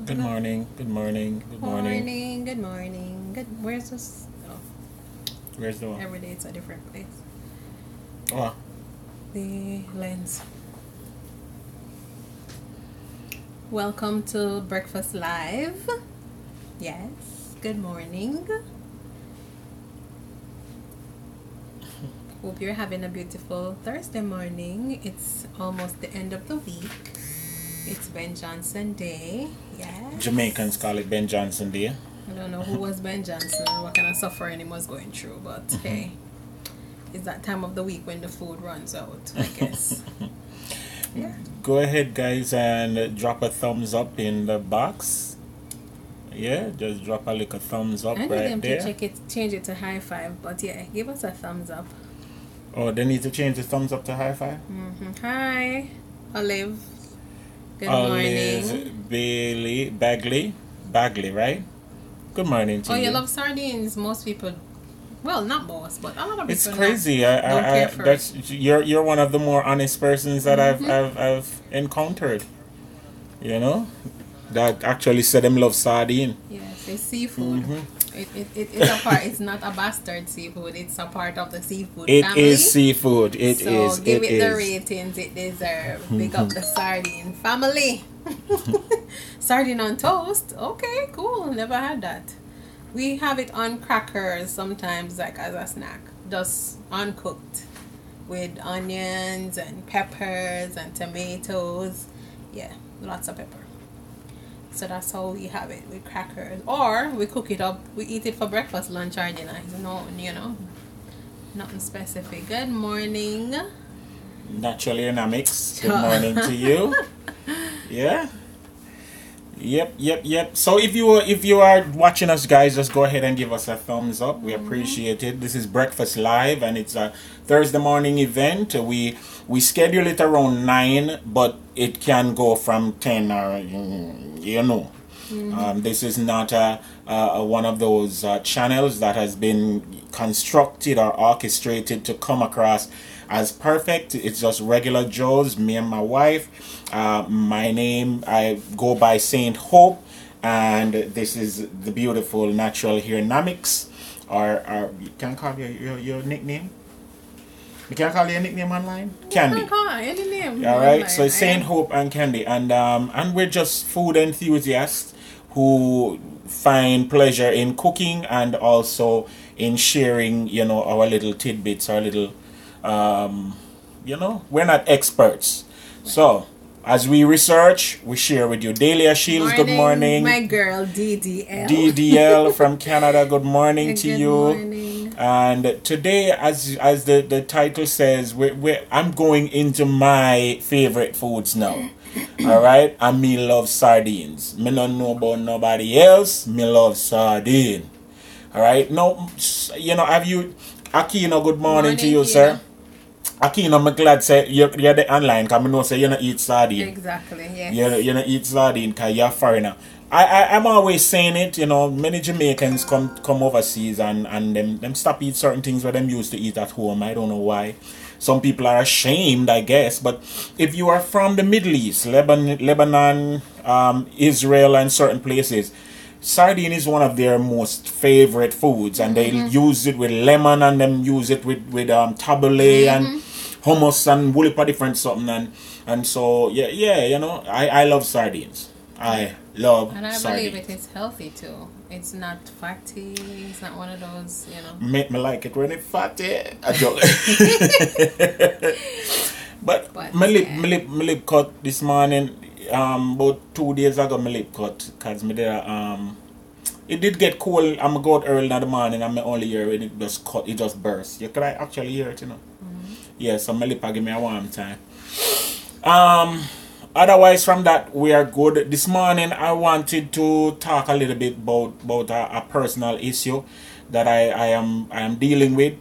Good morning. Good morning. Good morning. Morning. Good morning. Good. Where's this? Oh, Where's the one? every day it's a different place. Oh, The lens. Welcome to Breakfast Live. Yes. Good morning. Hope you're having a beautiful Thursday morning. It's almost the end of the week. It's Ben Johnson Day. Yes. Jamaicans call it Ben Johnson Day. I don't know who was Ben Johnson, what kind of suffering he was going through, but hey, it's that time of the week when the food runs out, I guess. Yeah. Go ahead, guys, and drop a thumbs up in the box. Yeah, just drop a little thumbs up I need right them there. to change it to high five, but yeah, give us a thumbs up. Oh, they need to change the thumbs up to high five? Hi, Olive. Good Olive morning. Bagley, right? Good morning to Oh, you. you love sardines. Most people, well, not most, but a lot of people. It's crazy. Don't care for That's you're one of the more honest persons that I've encountered. You know, that actually said them love sardine. Yes, it's seafood. It's a part. It's not a bastard seafood. It's a part of the seafood It family. is seafood. It so is. give it it the is. ratings it deserves. Pick up the sardine family. Sardine on toast. Okay, cool. Never had that. We have it on crackers sometimes, like as a snack, just uncooked, with onions and peppers and tomatoes. Yeah, lots of pepper. So that's how we have it with crackers. Or we cook it up, we eat it for breakfast, lunch, or dinner. No, nothing specific. Good morning. Natural Dynamics. Good morning to you. Yeah. Yep. So if you are watching us, guys, just go ahead and give us a thumbs up. We appreciate it. This is Breakfast Live, and it's a Thursday morning event. We schedule it around 9, but it can go from 10 or this is not a one of those channels that has been constructed or orchestrated to come across as perfect. It's just regular Joes, me and my wife. My name, I go by Saint Hope, and this is the beautiful Natural Dynamics. Or you can call your nickname. You can call your nickname online. Candy. You can call any name. All right. So it's Saint Hope and Candy, and we're just food enthusiasts who find pleasure in cooking and also in sharing, our little tidbits, our little, we're not experts. So, as we research, we share with you. Delia Shields, good morning. My girl, DDL. DDL from Canada, good morning to Good you. morning. And today, as the title says, I'm going into my favorite foods now. All right, and me love sardines. Me don't know about nobody else. Me love sardine. All right. Now, have you, Aquino? Good morning to you, sir. Aquino, I'm glad say you're the online because I know say you don't eat sardine. Exactly. Yes. You don't eat sardine because you're a foreigner. I'm always saying it. Many Jamaicans come overseas and them stop eat certain things where them used to eat at home. I don't know why. Some people are ashamed, I guess. But if you are from the Middle East, Lebanon, Israel, and certain places, sardine is one of their most favorite foods, and they use it with lemon, and them use it with tabbouleh and hummus and woolipa different something, and so I love sardines. I love And I sardines. believe it is healthy too. It's not fatty. It's not one of those, Make me like it when it's fatty. I joke. But my lip cut this morning. About 2 days ago, my lip cut because me there. It did get cold. I'm go out early in the morning and I only hear it. It just cut. It just burst. You could actually hear it, Yeah. So my lip give me a warm time. Otherwise, from that, we are good. This morning, I wanted to talk a little bit about a personal issue that I am dealing with.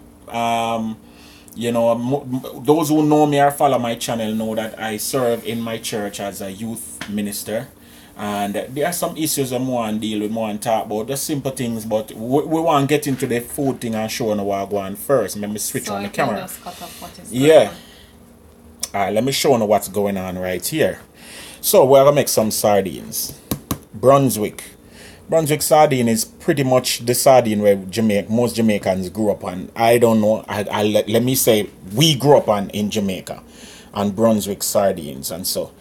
Those who know me or follow my channel know that I serve in my church as a youth minister. And there are some issues I want to deal with, want to talk about, just simple things, but we want to get into the food thing and show what I go on first. Let me switch on the camera. Just cut off what is Yeah. Alright, let me show you what's going on right here. So we're gonna make some sardines. Brunswick sardine is pretty much the sardine where most Jamaicans grew up on. I don't know. Let me say we grew up on in Jamaica, on Brunswick sardines, and so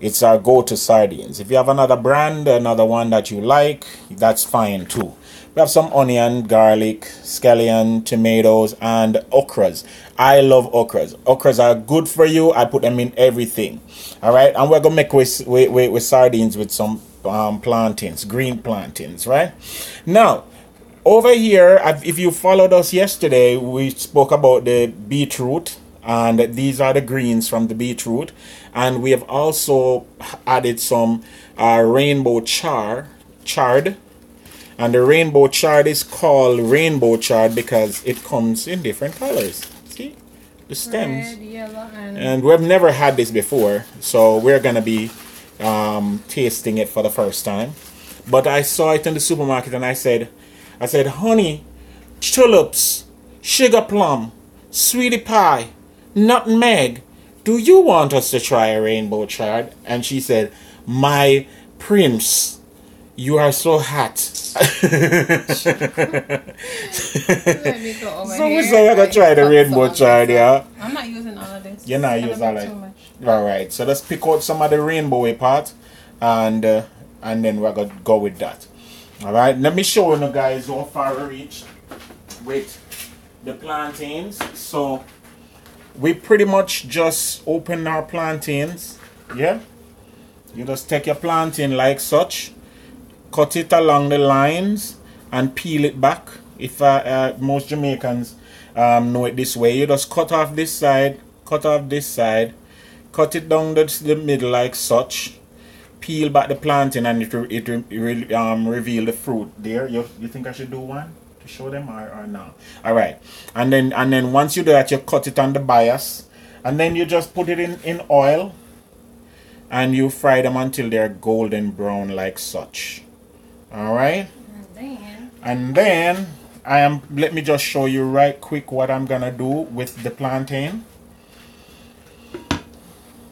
it's our go-to sardines. If you have another brand, another one that you like, that's fine too. We have some onion, garlic, scallion, tomatoes, and okras. I love okras. Okras are good for you. I put them in everything. All right, and we're gonna make with sardines with some plantains, green plantains. Right now, over here, if you followed us yesterday, we spoke about the beetroot, and these are the greens from the beetroot, and we have also added some rainbow chard. And the rainbow chard is called rainbow chard because it comes in different colors. See? The stems. Red, yellow, and we've never had this before. So we're going to be tasting it for the first time. But I saw it in the supermarket and I said, honey, tulips, sugar plum, sweetie pie, nutmeg. Do you want us to try a rainbow chard? And she said, my prince, you are so hot. Let me go over So here. we say we're gonna try the rainbow chard, yeah. I'm not using all of this. You're not It's using gonna all be of it. too much. Alright, so let's pick out some of the rainbowy part and then we're gonna go with that. Alright, let me show you guys how far we reached with the plantains. So we pretty much just open our plantains, yeah. You just take your plantain like such, cut it along the lines and peel it back. If most Jamaicans know it this way, you just cut off this side, cut off this side, cut it down the middle like such, peel back the plantain, and it reveal the fruit there. You think I should do one to show them or no? Alright, and then once you do that, you cut it on the bias, and then you just put it in oil and you fry them until they're golden brown like such. Alright, and then let me just show you right quick what I'm gonna do with the plantain.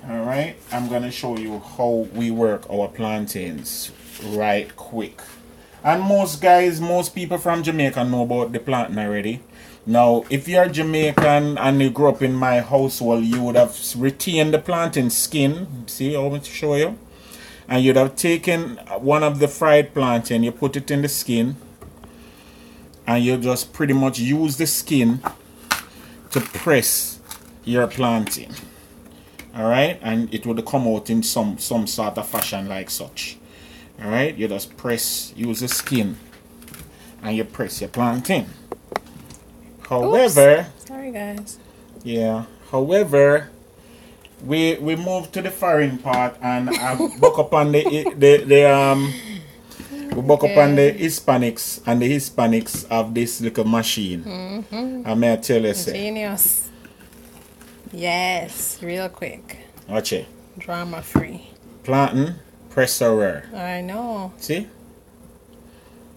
Alright, I'm gonna show you how we work our plantains right quick. And most people from Jamaica know about the plantain already. Now, if you're Jamaican and you grew up in my household, you would have retained the plantain skin. See, I want to show you. And you'd have taken one of the fried plantain, you put it in the skin, and you just pretty much use the skin to press your plantain. Alright, and it would come out in some sort of fashion like such. Alright, you just use the skin and you press your plantain. However, oops. Sorry guys. Yeah, however, we move to the foreign part and buck up on the Hispanics, and the Hispanics have this little machine. I may tell you, genius. Yes, real quick. Watch it. Drama free. Plantain presser. I know. See?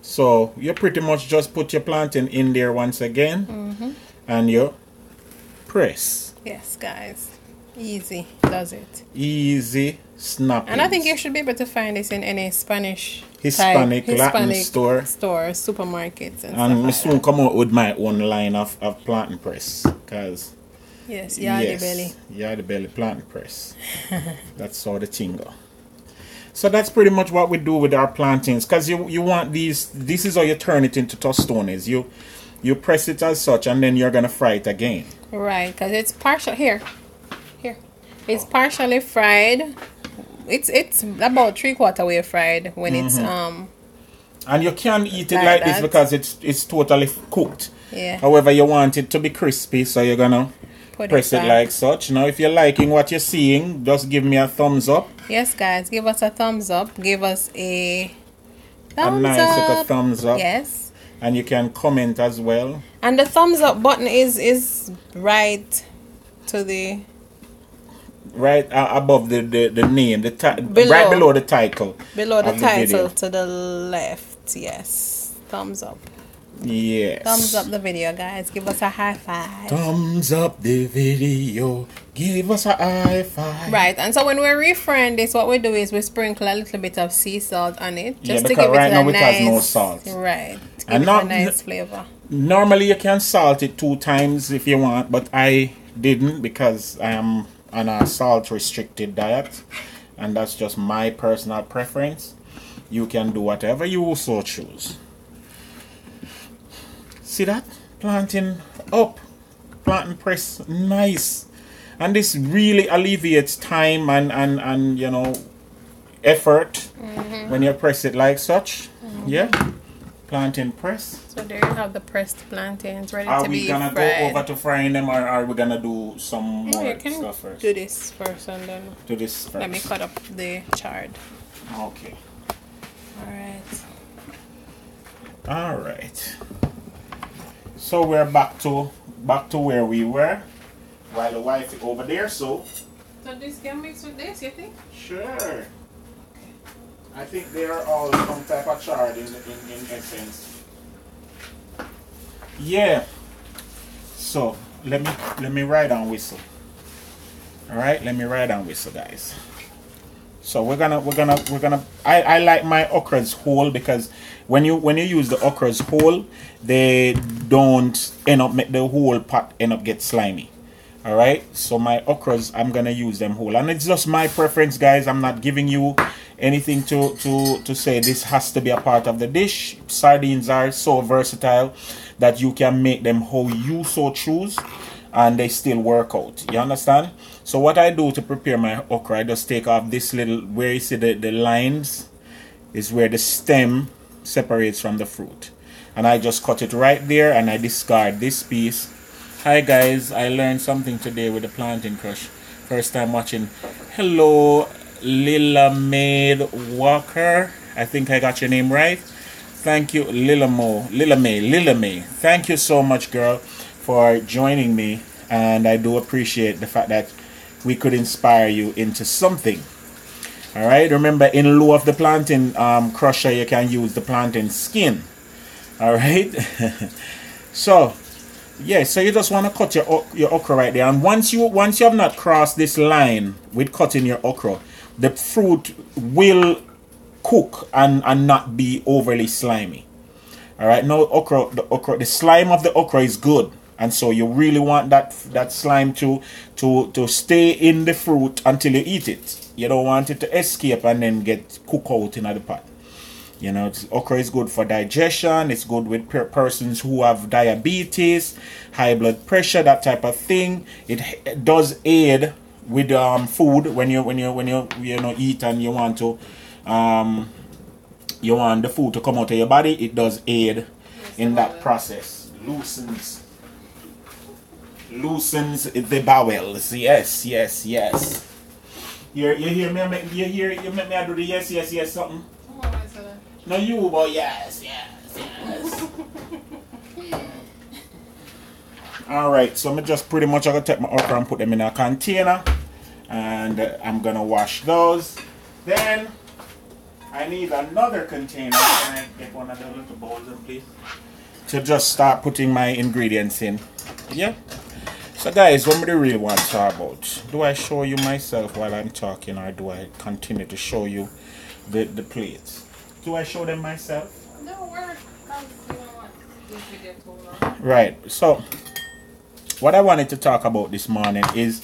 So you pretty much just put your plantain in there once again, and you press. Yes, guys. Easy does it. Easy snapping. And I think you should be able to find this in any Hispanic Latin store, supermarkets, and I soon come out with my own line of plantain press, because Yardie belly plantain press. That's how the thing go. So that's pretty much what we do with our plantains, because you want these. This is how you turn it into tostones. You press it as such, and then you're gonna fry it again. Right, because it's partial here. It's partially fried. It's about 3/4 way fried when it's And you can't eat it like this that. because it's totally cooked. Yeah. However, you want it to be crispy, so you're gonna press it like such. Now, if you're liking what you're seeing, just give me a thumbs up. Yes, guys, give us a thumbs up. Give us a nice little thumbs up. Yes. And you can comment as well. And the thumbs up button is right to the right above the name, below. Right below the title. Below the title video. to the left. Yes. Thumbs up. Yes. Thumbs up the video, guys. Give us a high five. Thumbs up the video. Give us a high five. Right, and so when we refriend this, what we do is we sprinkle a little bit of sea salt on it, just to because give it right now a it nice, has no salt. right, to give And it not a nice flavor. Normally you can salt it 2 times if you want, but I didn't because I am on a salt restricted diet, and that's just my personal preference. You can do whatever you so choose. See that? Planting up, planting press, nice. And this really alleviates time and you know, effort when you press it like such. Yeah. Plantain press. So there you have the pressed plantains ready Are to be we gonna fried. go over to frying them, or are we gonna do some more You can stuff first? do this first and then Do this first. let me cut up the chard. Okay. Alright. So we're back to where we were while the wife is over there, so this can mix with this, you think? sure. I think they are all some type of chard in essence. Yeah. So let me ride on whistle. Alright, let me ride on whistle, guys. So we're gonna I like my okras whole, because when you use the okras whole, they don't end up make the whole pot end up get slimy. Alright, so my okras, I'm gonna use them whole, and it's just my preference, guys. I'm not giving you anything to say this has to be a part of the dish. Sardines are so versatile that you can make them how you so choose, and they still work out. You understand? So what I do to prepare my okra, I just take off this little, where you see the lines is where the stem separates from the fruit, and I just cut it right there, and I discard this piece. Hi guys, I learned something today with the plantain crush. First time watching. Hello, Lila Maid Walker. I think I got your name right. Thank you, Lila May. Thank you so much, girl, for joining me, and I do appreciate the fact that we could inspire you into something. All right. Remember, in lieu of the plantain crusher, you can use the plantain skin. All right. So. Yeah, so you just want to cut your okra right there, and once you have not crossed this line with cutting your okra, the fruit will cook and not be overly slimy. All right, now the slime of the okra is good, and so you really want that slime to stay in the fruit until you eat it. You don't want it to escape and then get cooked out in the pot. You know, okra is good for digestion. It's good with persons who have diabetes, high blood pressure, that type of thing. It does aid with food when you eat and you want the food to come out of your body. It does aid in that process. Loosens the bowels. Yes. You hear me? You make me do the yes something. No, you, but yes. Alright, so I'm just pretty much going to take my okra and put them in a container, and I'm going to wash those. Then I need another container. Can I get one of the little bowls in, please? To just start putting my ingredients in. Yeah. So guys, what do you really want to talk about? Do I show you myself while I'm talking, or do I continue to show you the plates? Do I show them myself? No, we're because you don't want this video too long. Right. So, what I wanted to talk about this morning is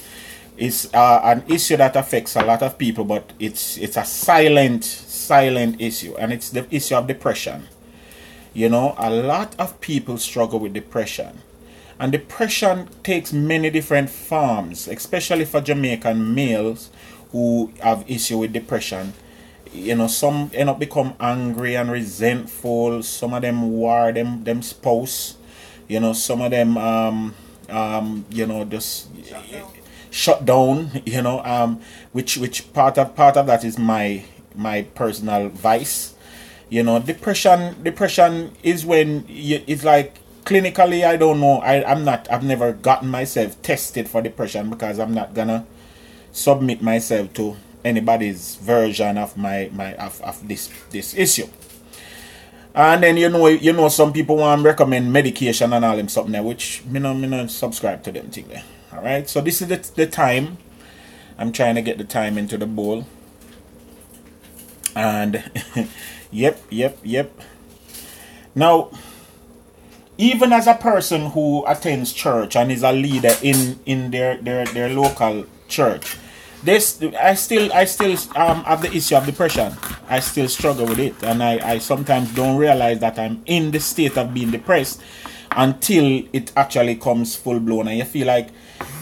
an issue that affects a lot of people, but it's a silent issue, and it's the issue of depression. You know, a lot of people struggle with depression, and depression takes many different forms, especially for Jamaican males who have issue with depression. You know, some end up become angry and resentful. Some of them war them spouse. You know, some of them you know, just shut down. You know, which part of that is my personal vice. You know, depression is when it's like, clinically, I don't know. I've never gotten myself tested for depression, because I'm not gonna submit myself to anybody's version of this issue. And then you know some people want to recommend medication and all them something there, which me no subscribe to them thing there. All right, so this is the time. I'm trying to get the time into the bowl. And yep. Now, even as a person who attends church and is a leader in their local church, I still have the issue of depression. I still struggle with it, and I sometimes don't realize that I'm in the state of being depressed until it actually comes full blown, and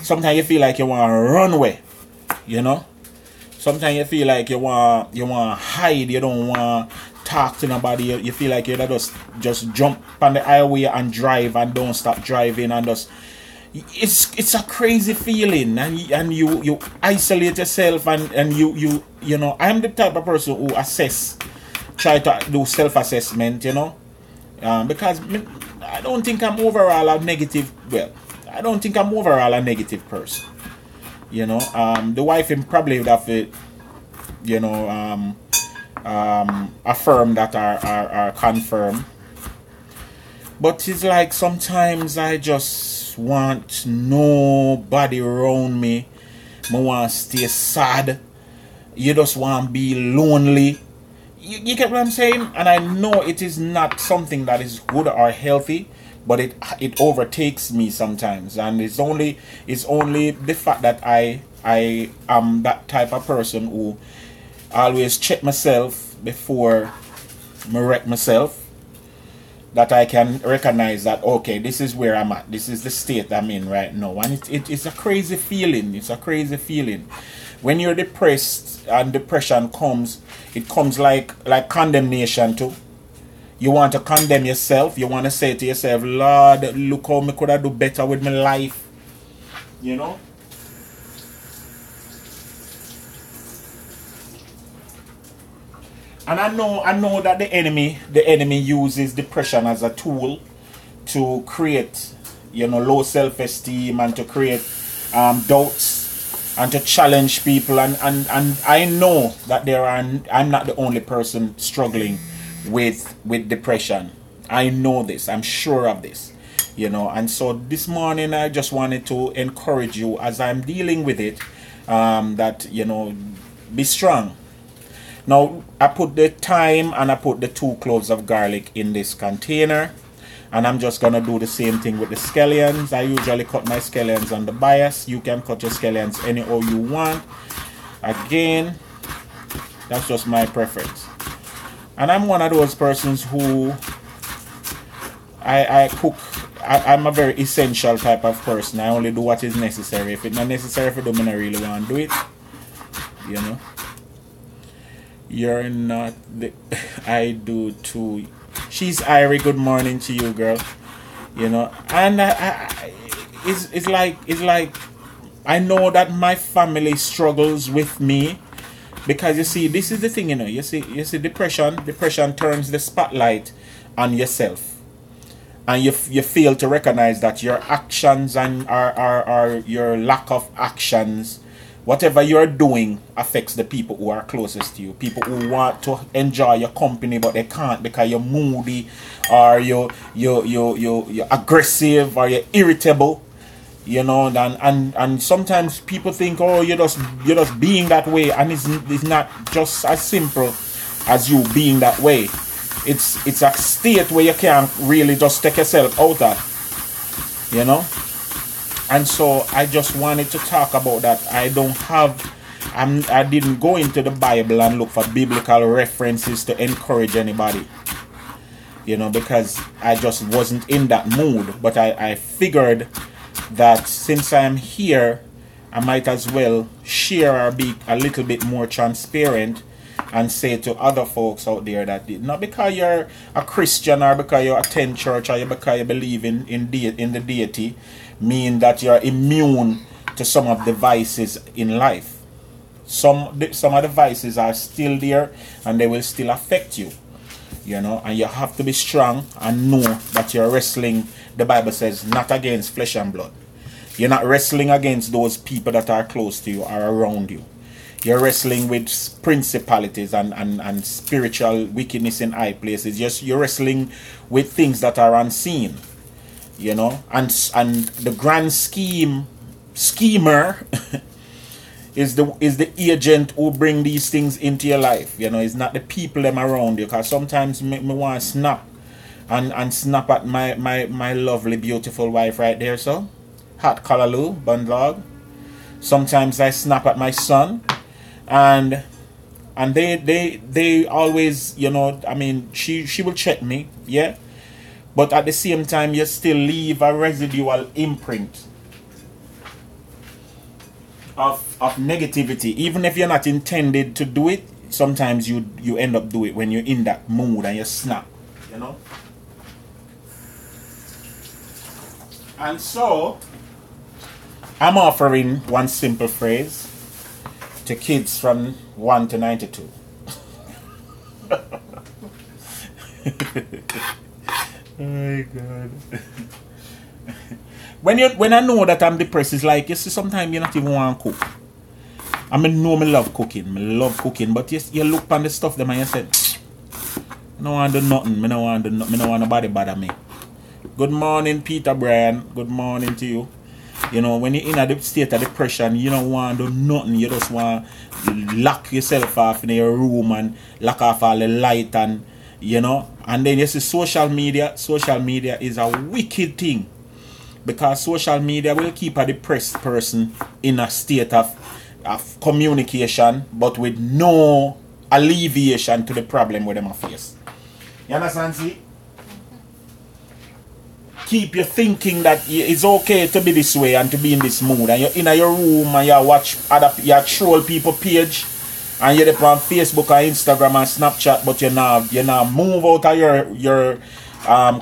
sometimes you feel like you want to run away, you know. Sometimes you feel like you want to hide. You don't want to talk to nobody. You feel like you just jump on the highway and drive and don't stop driving, and just it's a crazy feeling, and you isolate yourself, and you know, I'm the type of person who try to do self-assessment, you know, because I don't think I'm overall a negative. Well, I don't think I'm overall a negative person. You know, the wife probably would have to, you know, affirm that or confirm. But it's like sometimes I just want nobody around me. I want to stay sad. You just want to be lonely. You get what I'm saying? And I know it is not something that is good or healthy, but it overtakes me sometimes, and it's only the fact that I am that type of person who always check myself before I wreck myself, that I can recognize that, okay, this is where I'm at, this is the state I'm in right now. And it's a crazy feeling. It's a crazy feeling when you're depressed, and depression comes. It comes like condemnation too. You want to condemn yourself. You want to say to yourself, Lord, look how me could have do better with my life. You know? And I know that the enemy uses depression as a tool to create, you know, low self-esteem, and to create doubts, and to challenge people. And I know that I'm not the only person struggling with depression. I know this. I'm sure of this, you know. And so this morning I just wanted to encourage you, as I'm dealing with it, that, you know, be strong. Now I put the thyme and I put the 2 cloves of garlic in this container, and I'm just gonna do the same thing with the scallions. I usually cut my scallions on the bias. You can cut your scallions anyhow you want. Again, that's just my preference. And I'm one of those persons who I cook. I'm a very essential type of person. I only do what is necessary. If it's not necessary for them, I really want to do it. You know. You're not the. I do too. She's Irie. Good morning to you, girl. You know. And it's like I know that my family struggles with me. Because you see, this is the thing, you know. You see, depression turns the spotlight on yourself, and you fail to recognize that your actions and or your lack of actions, whatever you're doing, affects the people who are closest to you. People who want to enjoy your company, but they can't because you're moody, or you're aggressive, or you're irritable. You know, and sometimes people think, oh, you're just being that way, and it's not just as simple as you being that way. It's a state where you can't really just take yourself out of, you know. And so I just wanted to talk about that. I didn't go into the Bible and look for biblical references to encourage anybody, you know, because I just wasn't in that mood. But I figured that since I am here, I might as well share or be a little bit more transparent, and say to other folks out there that not because you're a Christian, or because you attend church, or because you believe in the deity, mean that you're immune to some of the vices in life. Some of the vices are still there, and they will still affect you, you know. And you have to be strong and know that you're wrestling, the Bible says, not against flesh and blood. You're not wrestling against those people that are close to you or around you. You're wrestling with principalities and spiritual wickedness in high places. You're wrestling with things that are unseen, you know. And the grand scheme schemer is the agent who bring these things into your life. You know, it's not the people them around you. Because sometimes me want to snap and snap at my lovely, beautiful wife right there, so. Hot callaloo, bundlog. Sometimes I snap at my son. And they always, you know, I mean, she will check me, yeah. But at the same time, you still leave a residual imprint of negativity. Even if you're not intended to do it, sometimes you end up do it when you're in that mood and you snap, you know. And so I'm offering one simple phrase to kids from 1 to 92. Oh my God. When I know that I'm depressed, it's like, you see, sometimes you not even want to cook. I mean, know me love cooking. Me love cooking. But you look on the stuff them and you say, I don't want to do nothing. I don't want nobody bother me. Good morning, Peter Bryan. Good morning to you. You know, when you're in a state of depression, you don't want to do nothing. You just want to lock yourself off in your room and lock off all the light and, you know. And then you see social media. Social media is a wicked thing. Because social media will keep a depressed person in a state of communication, but with no alleviation to the problem with them face. You understand, see? Keep you thinking that it's okay to be this way and to be in this mood. And you're in your room and you watch you troll people page and you're on Facebook or Instagram and Snapchat, but you now move out of your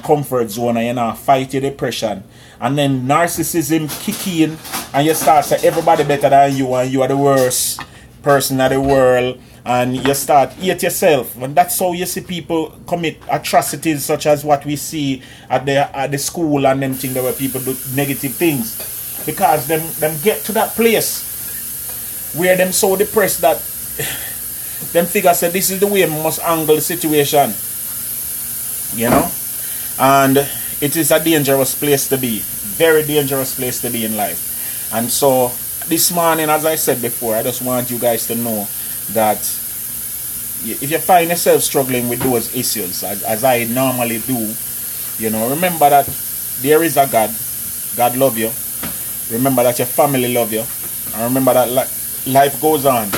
comfort zone and you now fight your depression. And then narcissism kick in and you start saying everybody better than you and you are the worst person in the world. And you start hate yourself. And that's how you see people commit atrocities such as what we see at the school and them things where people do negative things. Because them get to that place where them so depressed that them figure say this is the way we must angle the situation. You know? And it is a dangerous place to be. Very dangerous place to be in life. And so this morning, as I said before, I just want you guys to know that if you find yourself struggling with those issues, as I normally do, you know, remember that there is a God. God love you. Remember that your family love you. And remember that life goes on.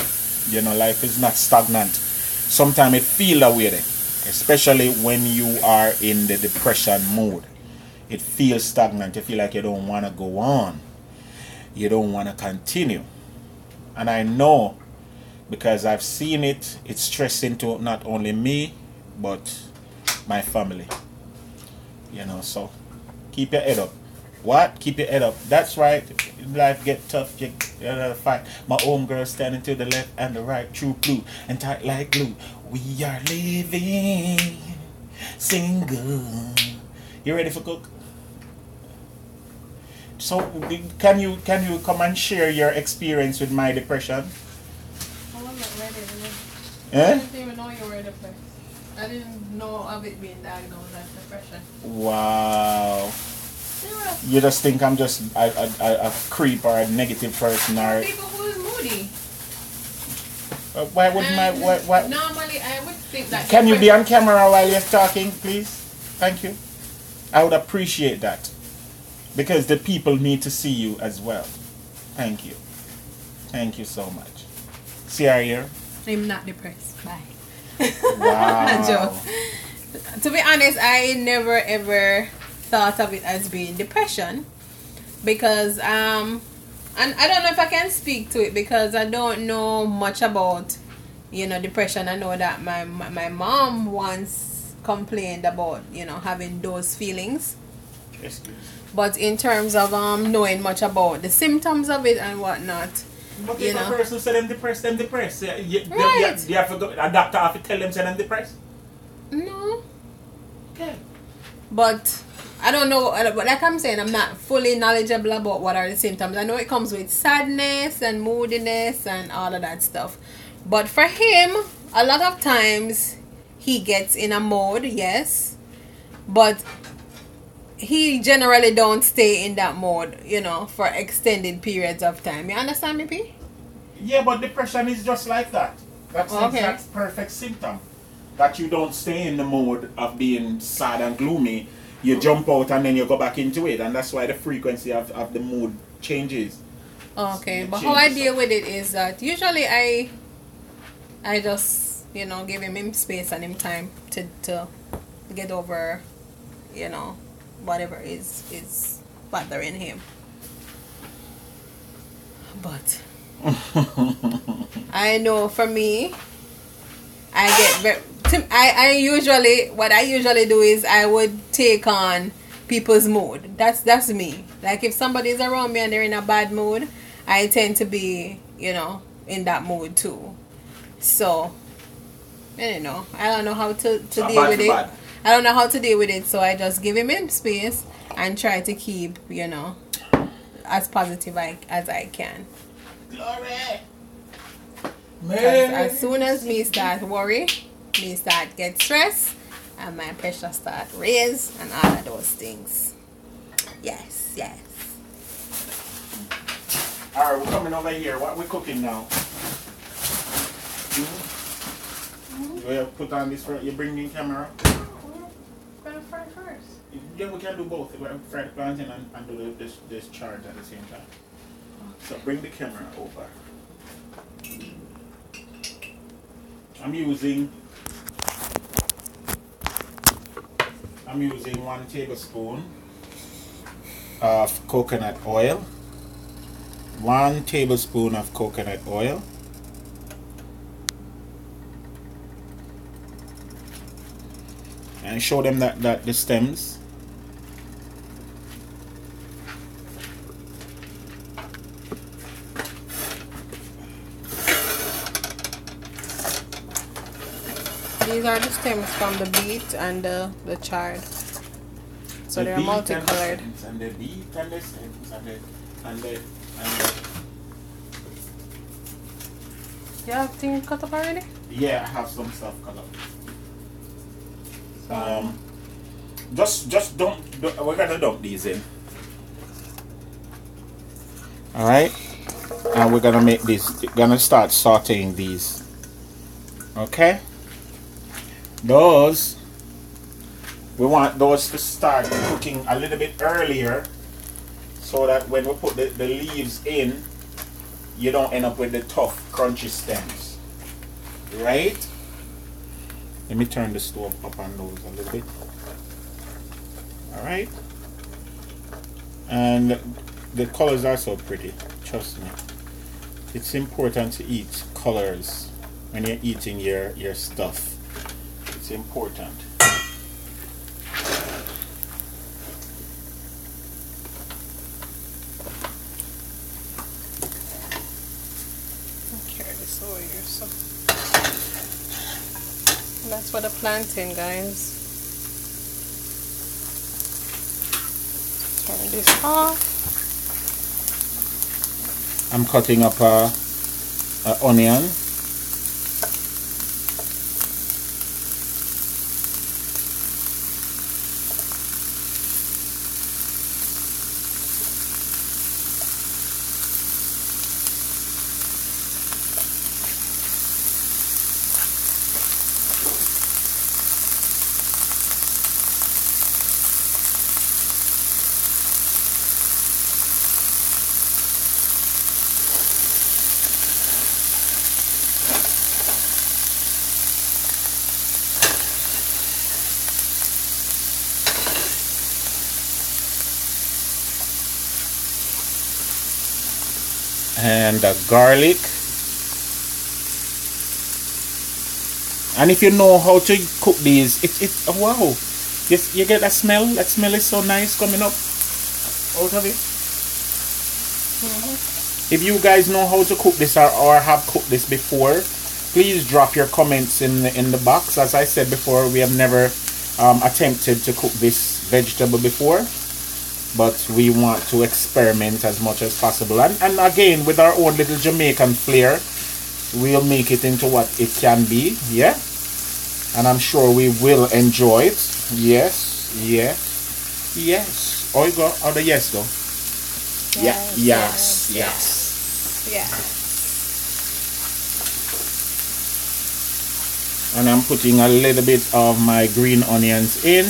You know, life is not stagnant. Sometimes it feels that way, especially when you are in the depression mood. It feels stagnant. You feel like you don't want to go on. You don't want to continue. And I know, because I've seen it, it's stressing to not only me, but my family. You know, so keep your head up. What? Keep your head up. That's right. Life get tough. You gotta fight. My own girl standing to the left and the right. True blue and tight like glue. We are living single. You ready for cook? So can you come and share your experience with my depression? I wasn't ready. Eh? I didn't even know you were depressed. I didn't know of it being diagnosed as depression. Wow. You just think I'm just a creep or a negative person or people who is moody. why would why Normally I would think that. Can you be on camera while you're talking, please? Thank you. I would appreciate that. Because the people need to see you as well. Thank you. Thank you so much. See her here? I'm not depressed. Bye. Wow. Joke. To be honest, I never ever thought of it as being depression. Because and I don't know if I can speak to it because I don't know much about, you know, depression. I know that my mom once complained about, you know, having those feelings. Yes, please. But in terms of knowing much about the symptoms of it and whatnot, but you if know, a person say them depressed. You right. have to go, a doctor have to tell them say them depressed? No. Okay. But I don't know, but like I'm saying, I'm not fully knowledgeable about what are the symptoms. I know it comes with sadness and moodiness and all of that stuff. But for him, a lot of times he gets in a mode, yes. But he generally don't stay in that mode, you know, for extended periods of time. You understand me, P? Yeah, but depression is just like that. That's perfect symptom. That you don't stay in the mode of being sad and gloomy. You jump out and then you go back into it, and that's why the frequency of the mood changes. Okay, but how I deal with it is that usually I just, you know, give him space and him time to get over, you know, whatever is bothering him. But I know for me, what I usually do is I would take on people's mood. That's me. Like if somebody's around me and they're in a bad mood, I tend to be, you know, in that mood too. So I don't know. I don't know how to deal with it. I don't know how to deal with it, so I just give him space and try to keep, you know, as positive as I can. Glory. As soon as me start worry, me start get stressed, and my pressure start raise and all of those things. Yes. Alright, we're coming over here. What we cooking now? You put on this for you bring in camera? We're gonna fry first. Yeah, we can do both. We're gonna fry the plantain and do this charge at the same time. So bring the camera over. I'm using 1 tablespoon of coconut oil. 1 tablespoon of coconut oil. And show them that the stems. These are the stems from the beet and the chard. So they're multicolored. And the beet and the stems and the You have things cut up already? Yeah, I have some stuff cut up. Just don't we're gonna dump these in. Alright? And we're gonna make this, gonna start sauteing these. Okay? Those, we want those to start cooking a little bit earlier so that when we put the leaves in, you don't end up with the tough, crunchy stems. Right? Let me turn the stove up on those a little bit. Alright? And the colors are so pretty, trust me. It's important to eat colors when you're eating your stuff. It's important. Carry this over here, so that's for the plantain, guys. Turn this off. I'm cutting up a onion. And the garlic. And if you know how to cook these, it's oh, wow, you get that smell. That smell is so nice coming up out of it. If you guys know how to cook this or have cooked this before, please drop your comments in the box. As I said before, we have never attempted to cook this vegetable before, but we want to experiment as much as possible, and again with our own little Jamaican flair, we'll make it into what it can be. Yeah, and I'm sure we will enjoy it. Yes. Yes. Oh, you go. Oh, the yes go. Yeah. Yes. Yes. Yeah. And I'm putting a little bit of my green onions in.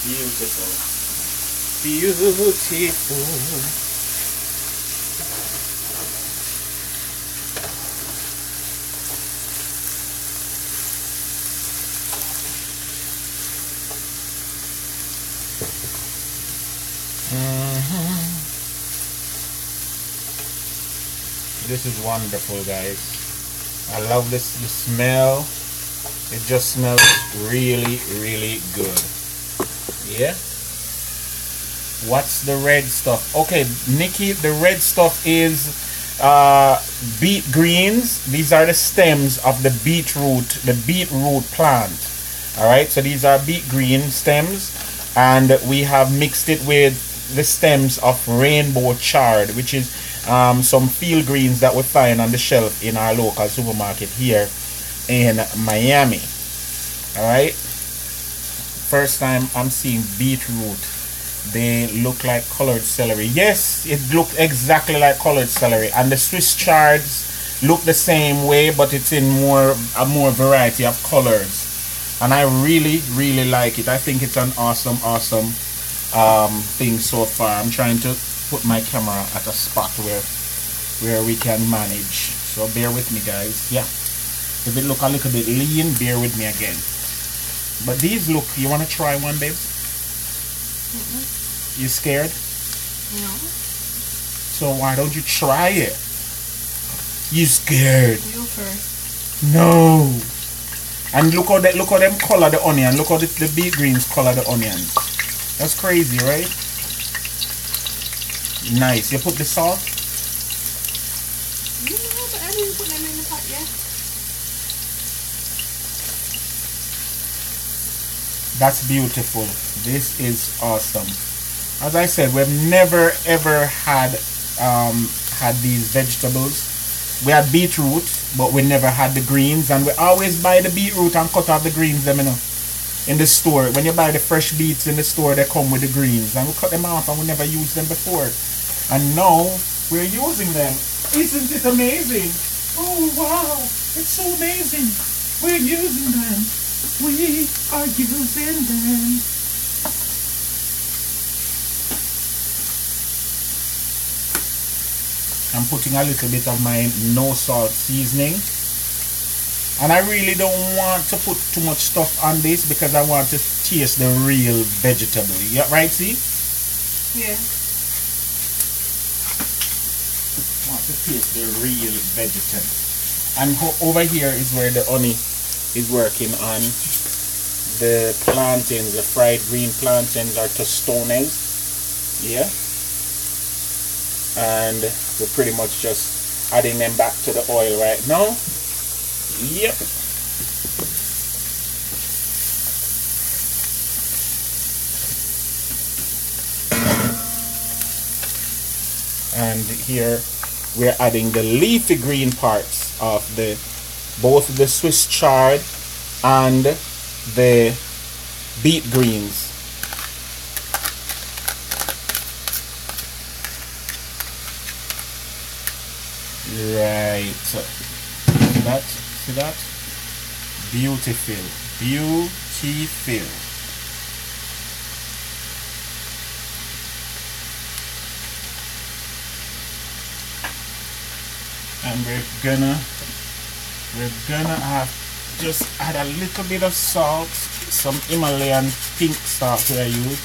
Beautiful. Beautiful. This is wonderful, guys. I love this. The smell. It just smells really, really good. Yeah. What's the red stuff? Okay, Nikki, the red stuff is beet greens. These are the stems of the beetroot plant. All right, so these are beet green stems, and we have mixed it with the stems of rainbow chard, which is some field greens that we find on the shelf in our local supermarket here in Miami. All right, first time I'm seeing beetroot. They look like colored celery. Yes, it looked exactly like colored celery, and the Swiss chards look the same way, but it's in a more variety of colors, and I really, really like it. I think it's an awesome thing so far. I'm trying to put my camera at a spot where we can manage, so bear with me, guys. Yeah, if it look a little bit lean, bear with me again. But these look, you want to try one, babes? You scared? No. So why don't you try it? You scared? You first. No. And look how them color the onion. Look how the beet greens color the onions. That's crazy, right? Nice. You put the salt? No, but I didn't put them in the pot yet. That's beautiful. This is awesome. As I said, we've never ever had these vegetables. We had beetroot, but we never had the greens, and we always buy the beetroot and cut off the greens them, in the store. When you buy the fresh beets in the store, they come with the greens, and we cut them off, and we never used them before. And now we're using them. Isn't it amazing? Oh wow, it's so amazing. We're using them. We are using them. I'm putting a little bit of my no salt seasoning, and I really don't want to put too much stuff on this because I want to taste the real vegetable. Yeah, right, see? Yeah. I want to taste the real vegetable. And over here is where the honey is working on the plantains, the fried green plantains or tostones. Yeah. And we're pretty much just adding them back to the oil right now. Yep. And here we're adding the leafy green parts of both the Swiss chard and the beet greens. Right. See that? Beautiful. Beautiful. And we're gonna have just add a little bit of salt, some Himalayan pink salt that I use.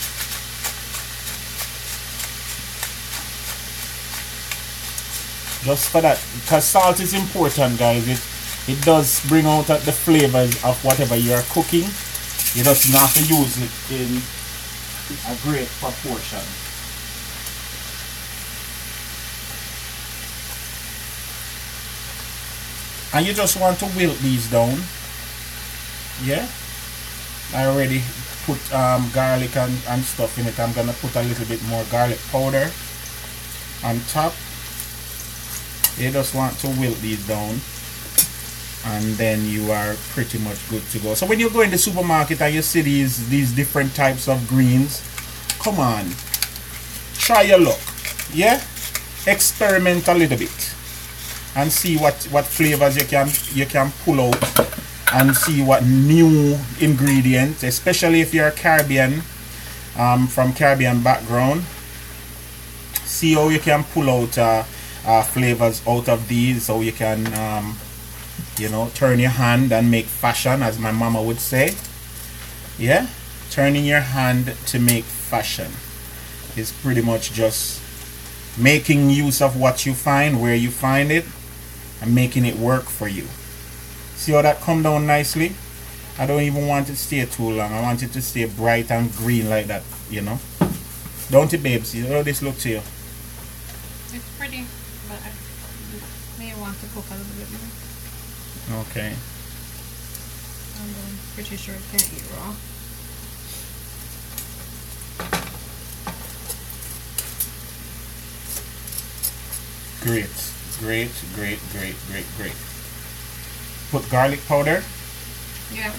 Just for that, because salt is important, guys. It does bring out the flavors of whatever you are cooking. You just have to use it in a great proportion. And you just want to wilt these down. Yeah, I already put garlic and stuff in it. I'm gonna put a little bit more garlic powder on top. You just want to wilt these down, and then you are pretty much good to go. So when you go in the supermarket and you see these different types of greens, come on, try your luck. Yeah, experiment a little bit and see what flavors you can pull out, and see what new ingredients, especially if you're Caribbean, from Caribbean background. See how you can pull out flavors out of these, so you can you know, turn your hand and make fashion, as my mama would say. Yeah, turning your hand to make fashion is pretty much just making use of what you find, where you find it, and making it work for you. See how that come down nicely? I don't even want it to stay too long. I want it to stay bright and green like that, you know. Don't it, babes? You know how this look to you? It's pretty, but I may want to cook a little bit more. Okay. I'm pretty sure it can't eat raw. Great. Great, great, great, great, great. Put garlic powder. Yeah.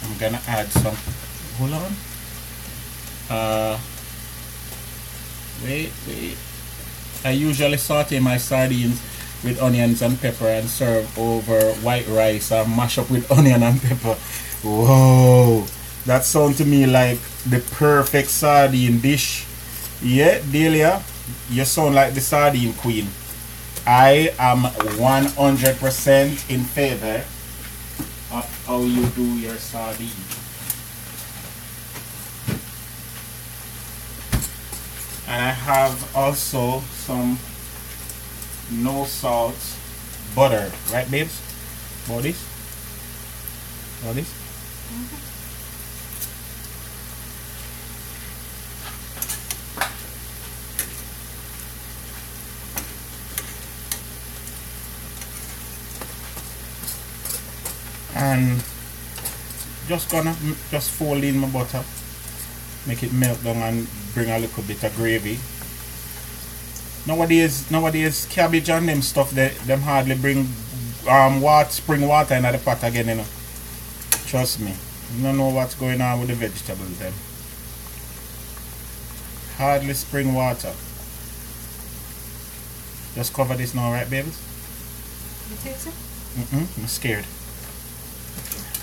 I'm gonna add some. Hold on. Wait. I usually saute my sardines with onions and pepper and serve over white rice and mash up with onion and pepper. Whoa, that sounds to me like the perfect sardine dish. Yeah, Delia, you sound like the sardine queen. I am 100% in favor of how you do your sardine. And I have also some no salt butter, right, babes? About this? About this? And just gonna fold in my butter, make it melt down, and bring a little bit of gravy. Nowadays cabbage and them stuff, them hardly bring spring water in the pot again, you know. Trust me, you don't know what's going on with the vegetables then. Hardly spring water. Just cover this now, right, babies? You taste it? I'm scared.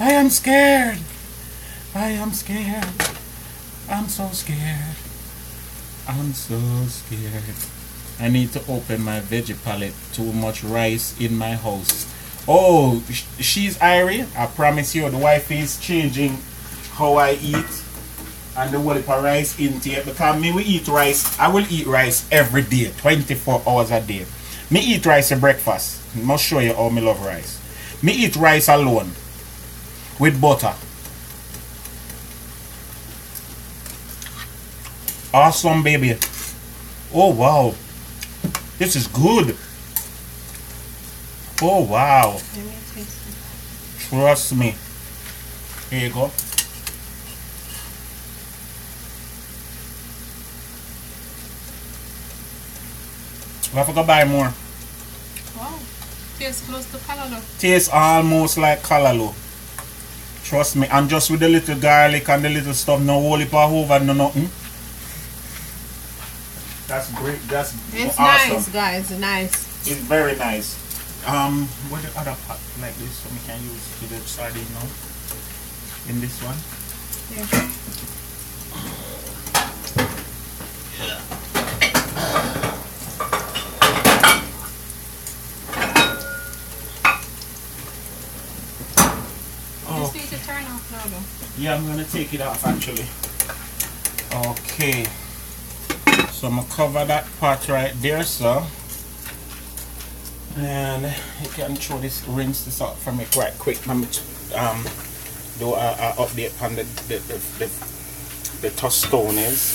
I am scared. I am scared. I'm so scared. I'm so scared. I need to open my veggie palette. Too much rice in my house. Oh, she's Irie. I promise you, the wife is changing how I eat and the whole of rice intake, because me will eat rice. I will eat rice every day, 24 hours a day. Me eat rice for breakfast. I must show you how me love rice. Me eat rice alone with butter. Awesome, baby. Oh wow, this is good. Oh wow. Let me taste it. Trust me. Here you go. I have to go buy more. Wow. Tastes close to callaloo. Tastes almost like callaloo. Trust me. And just with the little garlic and the little stuff, no whole heap of over, no nothing. That's great. That's it's awesome. Nice, guys. Nice. It's very nice. What the other pot like this so we can use to the sardine now? In this one? Yeah. You just need to turn off now though. Yeah, I'm gonna take it off actually. Okay. So I'm gonna cover that pot right there, so. And you can throw this, rinse this out for me quite quick. Let me do a update on the Tostones.